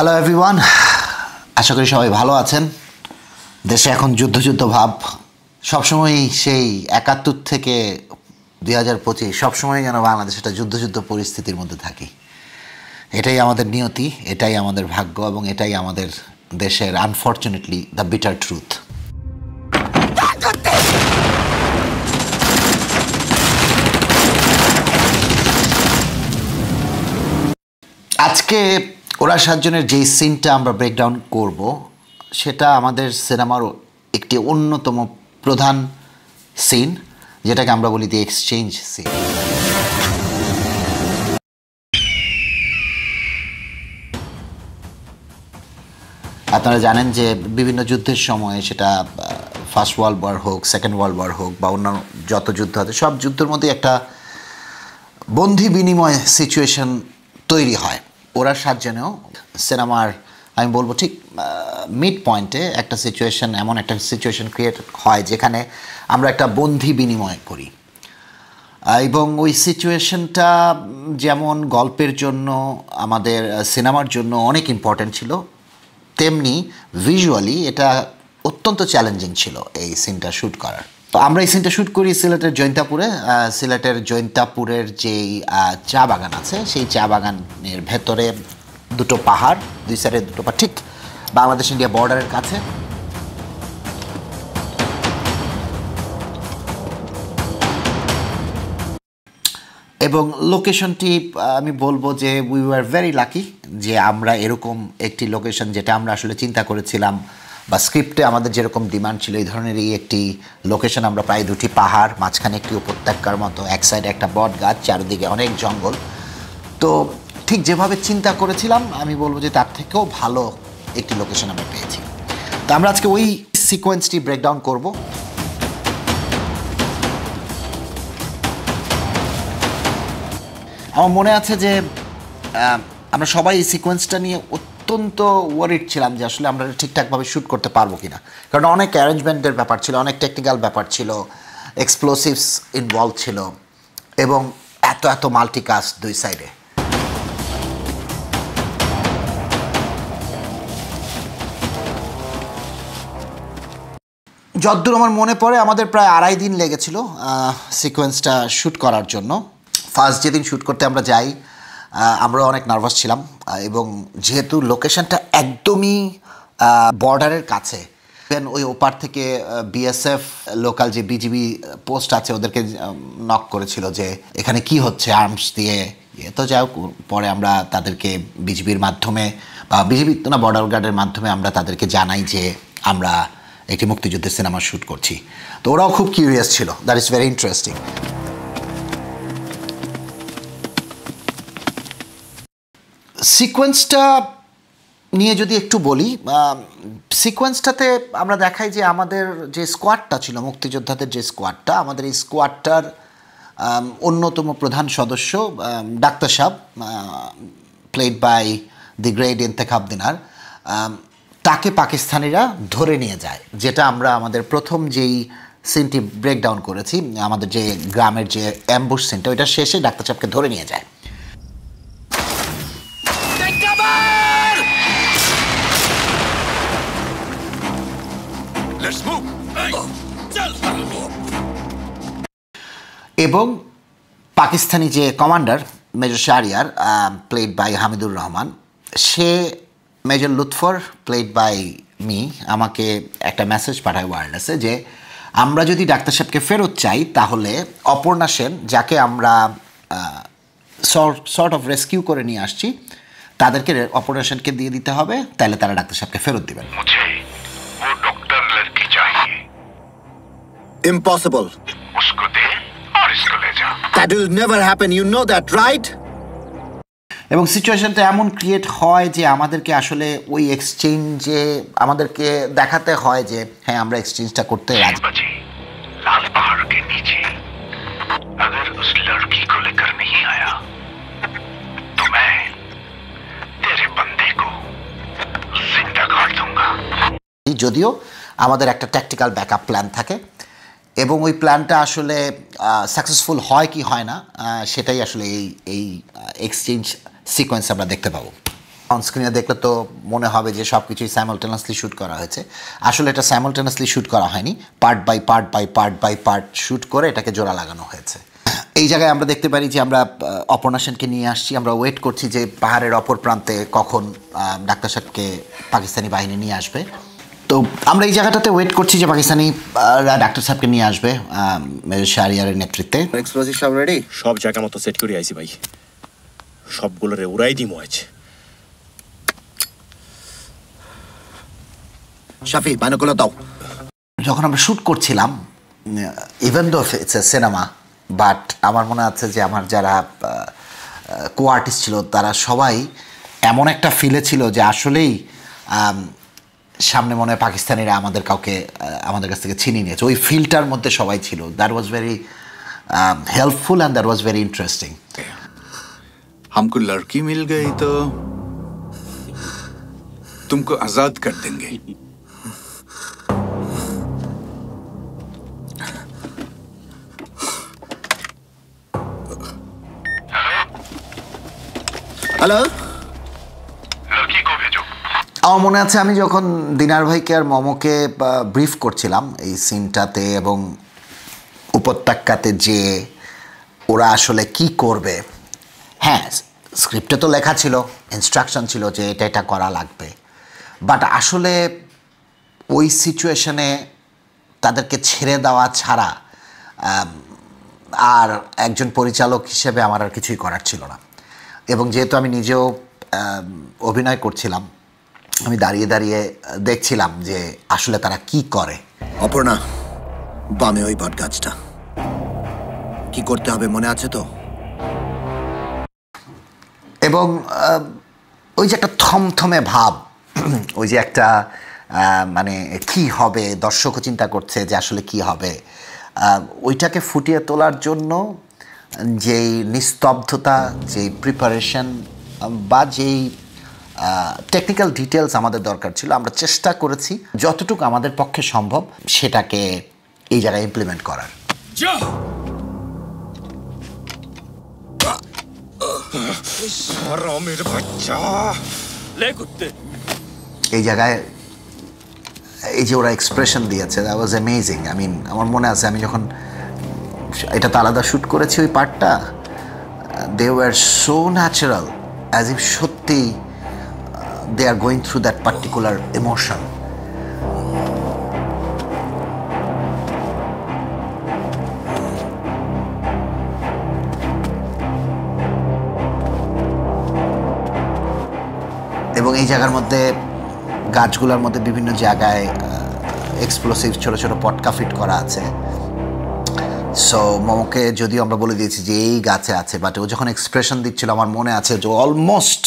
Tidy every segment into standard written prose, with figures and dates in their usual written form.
Hello everyone, আশা করি সবাই ভালো আছেন। দেশে এখন যুদ্ধ যুদ্ধ ভাব, সবসময়ই সেই 71 থেকে 2025 সবসময় যেন বাংলাদেশ একটা যুদ্ধ যুদ্ধ পরিস্থিতির মধ্যে থাকি। এটাই আমাদের নিয়তি, এটাই আমাদের ভাগ্য এবং এটাই আমাদের দেশের আনফর্চুনেটলি দ্য বিটার ট্রুথ। আজকে ওরা সাতজনের যেই সিনটা আমরা ব্রেকডাউন করব, সেটা আমাদের সিনেমার একটি অন্যতম প্রধান সিন, যেটাকে আমরা বলি দি এক্সচেঞ্জ সিন। আপনারা জানেন যে বিভিন্ন যুদ্ধের সময়, সেটা ফার্স্ট ওয়ার্ল্ড ওয়ার হোক, সেকেন্ড ওয়ার্ল্ড ওয়ার হোক বা অন্যান্য যত যুদ্ধ আছে, সব যুদ্ধের মধ্যে একটা বন্দি বিনিময় সিচুয়েশন তৈরি হয়। ওরা সাতজনেও সিনেমার আমি বলবো ঠিক মিড পয়েন্টে একটা সিচুয়েশন, এমন একটা সিচুয়েশন ক্রিয়েট হয় যেখানে আমরা একটা বন্দি বিনিময় করি, এবং ওই সিচুয়েশনটা যেমন গল্পের জন্য, আমাদের সিনেমার জন্য অনেক ইম্পর্ট্যান্ট ছিল, তেমনি ভিজুয়ালি এটা অত্যন্ত চ্যালেঞ্জিং ছিল এই সিনটা শ্যুট করার। তো আমরা এই সিনটা শ্যুট করি সিলেটের জৈন্তাপুরে। সিলেটের জৈন্তাপুরের যেই চা বাগান আছে, সেই চা বাগানের ভেতরে দুটো পাহাড়, দুই সাইডে দুটো পাহাড়, ঠিক বাংলাদেশ ইন্ডিয়া বর্ডারের কাছে। এবং লোকেশনটি আমি বলবো যে উই ওয়ার ভেরি লাকি যে আমরা এরকম একটি লোকেশন, যেটা আমরা আসলে চিন্তা করেছিলাম বা স্ক্রিপ্টে আমাদের যেরকম ডিমান্ড ছিল, এই ধরনেরই একটি লোকেশন আমরা প্রায় দুটি পাহাড়, মাঝখানে একটি উপত্যকার মতো, এক সাইডে একটা বট গাছ, চারিদিকে অনেক জঙ্গল। তো ঠিক যেভাবে চিন্তা করেছিলাম, আমি বলবো যে তার থেকেও ভালো একটি লোকেশন আমরা পেয়েছি। তো আমরা আজকে ওই সিকোয়েন্সটি ব্রেকডাউন করব। আমার মনে আছে যে আমরা সবাই এই সিকোয়েন্সটা নিয়ে অত্যন্ত ওয়ারিড ছিলাম যে আসলে আমরা ঠিকঠাকভাবে শ্যুট করতে পারবো কি না, কারণ অনেক অ্যারেঞ্জমেন্টের ব্যাপার ছিল, অনেক টেকনিক্যাল ব্যাপার ছিল, এক্সপ্লোসিভস ইনভলভ ছিল, এবং এত এত মাল্টিকাস্ট দুই সাইডে। যতদূর আমার মনে পড়ে, আমাদের প্রায় 2.5 দিন লেগেছিল সিকোয়েন্সটা শ্যুট করার জন্য। ফার্স্ট যেদিন শ্যুট করতে আমরা যাই, আমরা অনেক নার্ভাস ছিলাম, এবং যেহেতু লোকেশনটা একদমই বর্ডারের কাছে, ওই ওপার থেকে বিএসএফ লোকাল যে বিজিবি পোস্ট আছে, ওদেরকে নক করেছিল যে এখানে কি হচ্ছে আর্মস দিয়ে। তো যাই হোক, পরে আমরা তাদেরকে বিজিবির মাধ্যমে বা বিজিবি না, বর্ডার গার্ডের মাধ্যমে আমরা তাদেরকে জানাই যে আমরা একটি মুক্তিযুদ্ধের সিনেমা শ্যুট করছি। তো ওরাও খুব কিউরিয়াস ছিল। That is very interesting. সিকোয়েন্সটা নিয়ে যদি একটু বলি, সিকোয়েন্সটাতে আমরা দেখাই যে আমাদের যে স্কোয়াডটা ছিল, মুক্তিযোদ্ধাদের যে স্কোয়াডটা, আমাদের এই স্কোয়াডটার অন্যতম প্রধান সদস্য ডাক্তার সাহেব, played by the great Intekhab Dinar, তাকে পাকিস্তানিরা ধরে নিয়ে যায়, যেটা আমরা আমাদের প্রথম যেই সিনটি ব্রেকডাউন করেছি, আমাদের যে গ্রামের যে অ্যাম্বুশ সিনটা, ওইটা শেষে ডাক্তার সাহেবকে ধরে নিয়ে যায়। এবং পাকিস্তানি যে commander major Shahriar, played by Hamidur Rahman, সে major Lutfar, played by me, আমাকে একটা মেসেজ পাঠায় ওয়্যারলেসে যে আমরা যদি ডাক্তার সাহেবকে ফেরত চাই, তাহলে অপর্ণা সেন, যাকে আমরা সর্ট অফ রেস্কিউ করে নিয়ে আসছি, তাদেরকে অপর্ণা সেনকে দিয়ে দিতে হবে, তাহলে তারা ডাক্তার সাহেবকে ফেরত দিবেন। Impossible. उसको दे और इसको ले जा। That will never happen. You know that, right? এবং সিচুয়েশনটা এমন ক্রিয়েট হয় যে আমাদেরকে আসলে ওই এক্সচেঞ্জে আমাদেরকে দেখাতে হয় যে হ্যাঁ, আমরা এক্সচেঞ্জটা করতে রাজি। लाल पहाड़ के नीचे अगर उस लड़की को लेकर नहीं आया तो मैं तेरे बंदे को जिंदा काट दूंगा। যদিও আমাদের একটা ট্যাকটিক্যাল ব্যাকআপ প্ল্যান থাকে, এবং ওই প্ল্যানটা আসলে সাকসেসফুল হয় কি হয় না, সেটাই আসলে এই এক্সচেঞ্জ সিকোয়েন্স আমরা দেখতে পাবো। অনস্ক্রিনে দেখলে তো মনে হবে যে সব কিছুই সাইমালটেনিয়াসলি শ্যুট করা হয়েছে, আসলে এটা সাইমালটেনিয়াসলি শ্যুট করা হয়নি, পার্ট বাই পার্ট শ্যুট করে এটাকে জোড়া লাগানো হয়েছে। এই জায়গায় আমরা দেখতে পারি যে আমরা অপর্ণা সেনকে নিয়ে আসছি, আমরা ওয়েট করছি যে পাহাড়ের অপর প্রান্তে কখন ডাক্তার সাহেবকে পাকিস্তানি বাহিনী নিয়ে আসবে। তো আমরা এই জায়গাটাতে ওয়েট করছি যে পাকিস্তানি ডাক্তার সাহেবকে নিয়ে আসবে মেজর শাহরিয়ারের নেতৃত্বে। এক্সপ্লোসিভ সব রেডি? সব জায়গা মতো সেট করে আইছি ভাই, সবগুলোরে উড়াই দিমু আজ। শাফি বাইনোকুলার দাও। যখন আমরা শ্যুট করছিলাম, even though it's a cinema, but আমার মনে আছে যে আমার যারা কো আর্টিস্ট ছিল তারা সবাই এমন একটা ফিলে ছিল যে আসলেই সামনে মনে হয় পাকিস্তানিরা আমাদের কাউকে আমাদের কাছ থেকে ছিনিয়ে নিয়েছে, ওই ফিলটার মধ্যে সবাই ছিল। That was very helpful and that was very interesting. हमको लड़की मिल गई तो तुमको आजाद कर देंगे। হ্যালো, लड़की को भेजो। আমার মনে আছে আমি যখন দিনার ভাইকে আর মমকে ব্রিফ করছিলাম এই সিনটাতে এবং উপত্যকাতে যে ওরা আসলে কি করবে, হ্যাঁ স্ক্রিপ্টে তো লেখা ছিল, ইনস্ট্রাকশন ছিল যে এটা এটা করা লাগবে, বাট আসলে ওই সিচুয়েশনে তাদেরকে ছেড়ে দেওয়া ছাড়া আর একজন পরিচালক হিসেবে আমার আর কিছুই করার ছিল না। এবং যেহেতু আমি নিজেও অভিনয় করছিলাম, আমি দাঁড়িয়ে দাঁড়িয়ে দেখছিলাম যে আসলে তারা কি করে। অপর্ণা, বামে ওই বট গাছটা, কি করতে হবে মনে আছে তো? এবং ওই যে একটা থমথমে ভাব, ওই যে একটা মানে কি হবে, দর্শকও চিন্তা করছে যে আসলে কি হবে, ওইটাকে ফুটিয়ে তোলার জন্য যেই নিস্তব্ধতা, যেই প্রিপারেশন বা যেই টেকনিক্যাল ডিটেলস আমাদের দরকার ছিল, আমরা চেষ্টা করেছি যতটুকু আমাদের পক্ষে সম্ভব সেটাকে এই জায়গায় ইমপ্লিমেন্ট করার। এই জায়গায় এই যে ওরা এক্সপ্রেশন দিয়েছে, that was amazing. I mean আমার মনে আছে আমি যখন এটা তো আলাদা শ্যুট করেছি ওই পার্টটা, they were so natural, as if সত্যি they are going through that particular emotion. এবং এই জায়গার মধ্যে গাছগুলোর মধ্যে বিভিন্ন জায়গায় এক্সপ্লোসিভ ছোটো ছোটো পটকা ফিট করা আছে। সো মোমোকে যদিও আমরা বলে দিয়েছি যে এই গাছে আছে, বাট ও যখন এক্সপ্রেশন দিচ্ছিল আমার মনে আছে যে অলমোস্ট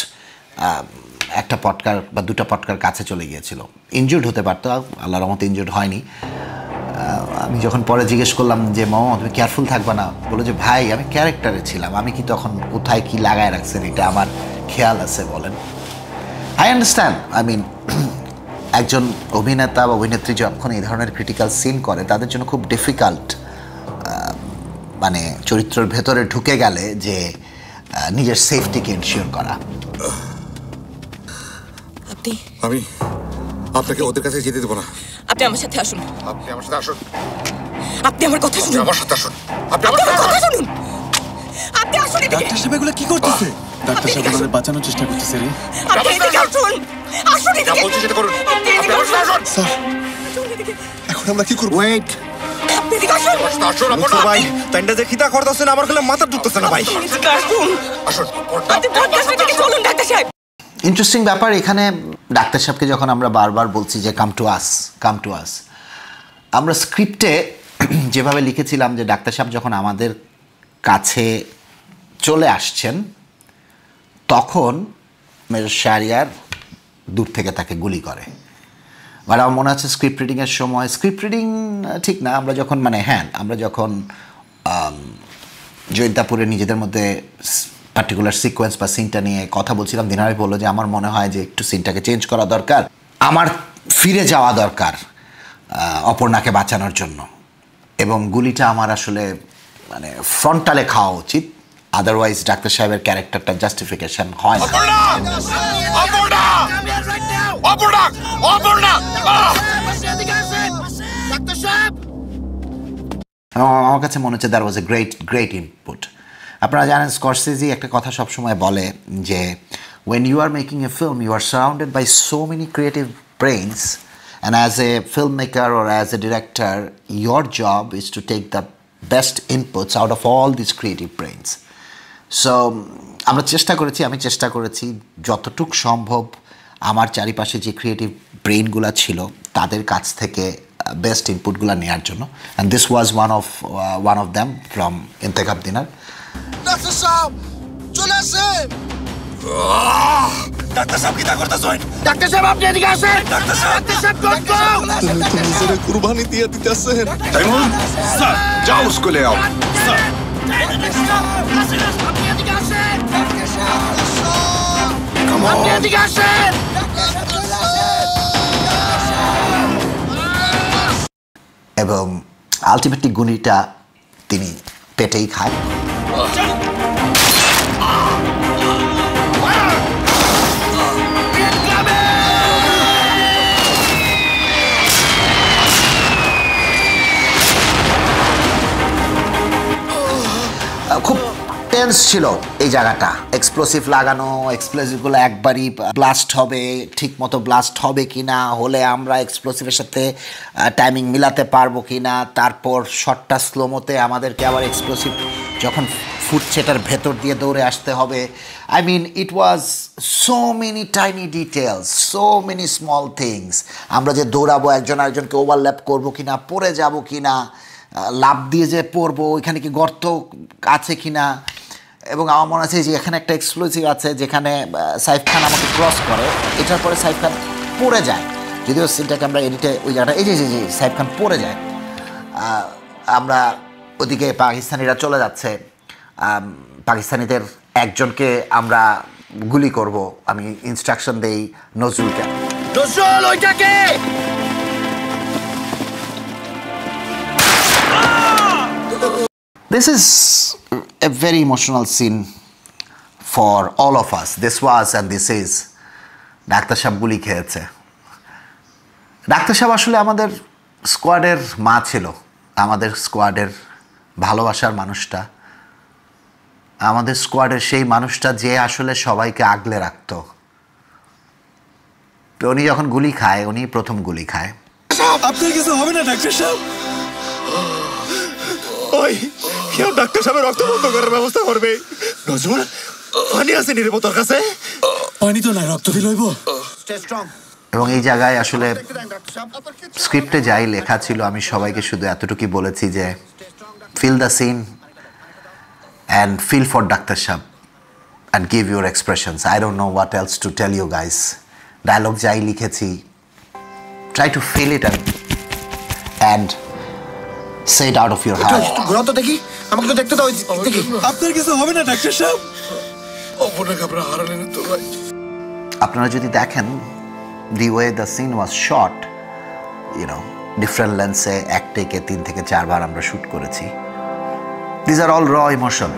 একটা পটকার বা দুটা পটকার কাছে চলে গিয়েছিল। ইনজুর্ড হতে পারতো, আল্লাহর রহমতে ইনজুর্ড হয়নি। আমি যখন পরে জিজ্ঞেস করলাম যে মোমো তুমি কেয়ারফুল থাকবা না, বলো যে ভাই আমি ক্যারেক্টারে ছিলাম, আমি কি তখন কোথায় কি লাগায় রাখছেন এটা আমার খেয়াল আছে বলেন। আই আন্ডারস্ট্যান্ড, আই মিন একজন অভিনেতা বা অভিনেত্রী যখন এই ধরনের ক্রিটিক্যাল সিন করে তাদের জন্য খুব ডিফিকাল্ট, মানে চরিত্রের ভেতরে ঢুকে গেলে যে নিজের সেফটিকে এনশিওর করা। আপনি আমি আপনাকে ওদের কাছে যেতে দেবো না। আপনি আমার সাথে আসুন। আপনি আমার সাথে আসুন। আপনি আমার কথা শুনুন। আমার সাথে আসুন। আপনি আমার কথা শুনুন। আপনি আসুন এদিকে। ডাক্তার সাহেব এগুলো কি করতেছে? ডাক্তার সাহেব আমাদের বাঁচানোর চেষ্টা করতেছে রে। আপনি এদিকে আসুন। আসুন এদিকে। বলছি সেটা করুন। আপনি এদিকে আসুন। স্যার আসুন এদিকে। এখন আমরা কি করব? ওয়েট, আপনি এদিকে আসুন। আসুন আপনি ভাই, তাইন্ডা যে খিদা করতেছেন আমার গলে মাথা ঢুকতেছে না ভাই। আপনি এদিকে আসুন। আসুন। আপনি পডকাস্ট থেকে চলুন ডাক্তার সাহেব। ইন্টারেস্টিং ব্যাপার এখানে, ডাক্তার সাহেবকে যখন আমরা বারবার বলছি যে কাম টু আস, আমরা স্ক্রিপ্টে যেভাবে লিখেছিলাম যে ডাক্তার সাহেব যখন আমাদের কাছে চলে আসছেন তখন মেজর শাহরিয়ার দূর থেকে তাকে গুলি করে। আর আমার মনে আছে স্ক্রিপ্ট রিডিংয়ের সময়, স্ক্রিপ্ট রিডিং ঠিক না, আমরা যখন আমরা যখন জয়ন্তাপুরে নিজেদের মধ্যে পার্টিকুলার সিকোয়েন্স বা সিনটা নিয়ে কথা বলছিলাম, দিনারাই বললো যে আমার মনে হয় যে একটু সিনটাকে চেঞ্জ করা দরকার, আমার ফিরে যাওয়া দরকার অপর্ণাকে বাঁচানোর জন্য, এবং গুলিটা আমার আসলে মানে ফ্রন্টালে খাওয়া উচিত, আদারওয়াইজ ডাক্তার সাহেবের ক্যারেক্টারটা জাস্টিফিকেশন হয় না। আমার কাছে মনে হচ্ছে that was a great input. আপনারা জানেন স্করসেজি একটা কথা সবসময় বলে যে when you are making a film you are surrounded by so many creative brains and as a filmmaker or as a director your job is to take the best inputs out of all these creative brains. So আমি চেষ্টা করেছি যতটুক সম্ভব আমার চারিপাশে যে creative ব্রেইনগুলো ছিল তাদের কাছ থেকে বেস্ট ইনপুটগুলো নেওয়ার জন্য, and this was one of them from Intekhab dinar. Doctor সাহেব চলে আসেন। ডাক্তার সাহেব কি করতেছেন? ডাক্তার সাহেব আপনি এদিকে আসেন। ডাক্তার সাহেব তুমি কুরবানি দিয়ে দিতেছেন। तैमूर सर जाओ उसको ले आओ सर। আপনি এদিকে আসেন। আপনি এদিকে আসেন। এবং আলটিমেটলি গুলিটা তিনি পেটেই খায়। খুব টেন্স ছিল এই জায়গাটা, এক্সপ্লোসিভ লাগানো, এক্সপ্লোসিভগুলো একবারই ব্লাস্ট হবে, ঠিক মতো ব্লাস্ট হবে কি না, হলে আমরা এক্সপ্লোসিভের সাথে টাইমিং মিলাতে পারবো কি না, তারপর শটটা স্লোমোতে আমাদেরকে আবার এক্সপ্লোসিভ যখন ফুটছে এটার ভেতর দিয়ে দৌড়ে আসতে হবে। I mean it was so many tiny details, so many small things. আমরা যে দৌড়াবো একজন আরেকজনকে ওভারল্যাপ করবো কি না, পড়ে যাবো কি না, লাফ দিয়ে যে পড়বো ওইখানে কি গর্ত আছে কি না। এবং আমার মনে আছে যে এখানে একটা এক্সপ্লোসিভ আছে যেখানে সাইফ খান আমাকে ক্রস করে, এটার পরে সাইফ খান পড়ে যায়, যদিও সিনটাকে আমরা এডিটে ওই জায়গাটা এই যে সাইফ খান পড়ে যায়। আমরা ওদিকে পাকিস্তানিরা চলে যাচ্ছে, পাকিস্তানিদের একজনকে আমরা গুলি করব, আমি ইনস্ট্রাকশন দেই নজরুলকে, নজরুল ওইটাকে। This is a very emotional scene for all of us. This was and this is. Doctor সাহেব গুলি খেয়েছে। ডাক্তার সাহেব আসলে আমাদের স্কোয়াডের মা ছিল, আমাদের স্কোয়াডের ভালোবাসার মানুষটা, আমাদের স্কোয়াডের সেই মানুষটা যে আসলে সবাইকে আগলে রাখত। উনি যখন গুলি খায়, উনি প্রথম গুলি খায়। আপনার কিছু হবে না ডাক্তার সাহেব? ওই কেউ ডাক্তার সাহেবের রক্ত বন্ধ করার ব্যবস্থা করবে। নজরুল পানি আছে নি রে তোর কাছে? পানি তো না, রক্ত দিল হইব। এবং এই জায়গায় আসলে স্ক্রিপ্টে যাই লেখা ছিল আমি সবাইকে শুধু এতটুকুই বলেছি যে feel the scene and feel for doctor সাহেব and give your expressions. I don't know what else to tell you guys. Dialogue যাই লিখেছি, try to feel it and say it out of your heart. ঘোরা তো দেখি, আমাকে তো দেখতে দাও দেখি। আপনার কিছু হবে না ডাক্তার সাহেব? আপনারা যদি দেখেন the way the scene was shot, you know, different লেন্সে এক টেকে 3 থেকে 4 বার আমরা শ্যুট করেছি। These are all raw emotion.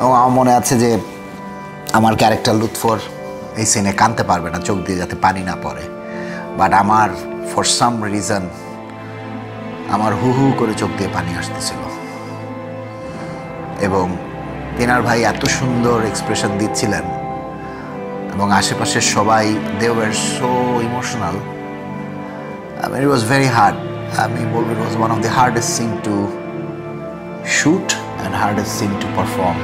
আমার মনে আছে যে আমার ক্যারেক্টার লুৎফর এই সিনে কাঁদতে পারবে না, চোখ দিয়ে যাতে পানি না পড়ে, বাট আমার ফর সাম রিজন আমার হু হু করে চোখ দিয়ে পানি আসতেছিল। এবং তিনার ভাই এত সুন্দর এক্সপ্রেশন দিচ্ছিলেন এবং আশেপাশের সবাই they were so emotional. It was very hard. আমি বলবো it was one of the hardest scene to shoot and hardest scene to perform.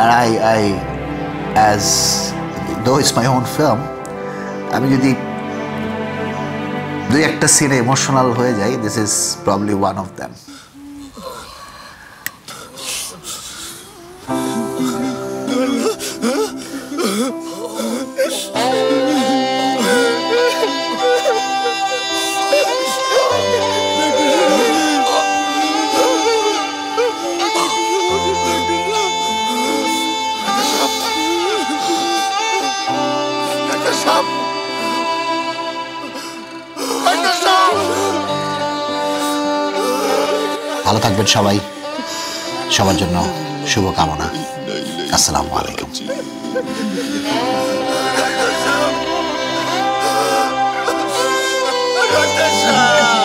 And I as though it's my own film, আমি যদি দুই একটা সিনে ইমোশনাল হয়ে যাই, this is probably one of them. ভালো থাকবেন সবাই, সবার জন্য শুভকামনা। আসসালামু আলাইকুম। ডাক্তার সাহেব